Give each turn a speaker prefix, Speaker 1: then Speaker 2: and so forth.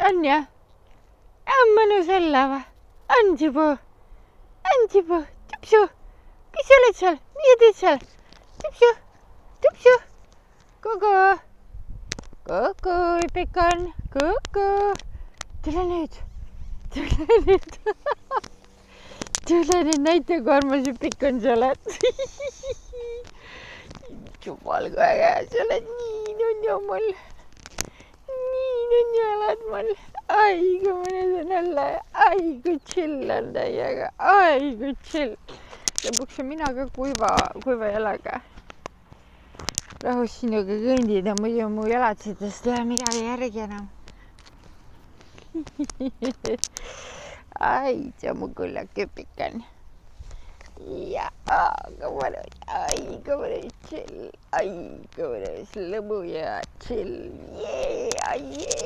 Speaker 1: on jah? On mõnus olla või? On juba? Tupsu, kes sa oled seal? Mida teed seal? Tupsu, Kuku, Pikon, Kuku. Tule nüüd, näita, kui armas Pikon sa oled. Jumal, kui äge, sa oled nii nunnu mul. Nii nunnu oled mul. Ai, kui mõnus on olla. Ai, kui chill on täiega. Ai, kui chill. Lõpuks on mina ka kuiva jalaga. Rahus sinuga kõndida, muidu mu jalatsidest ei ole midagi järgi enam. Ai, see on mu kullake Pikon. Ja, kui mõnus. Ai, kui mõnus chill. Ai, kui mõnus lõbu ja chill. Jee, ai, jee.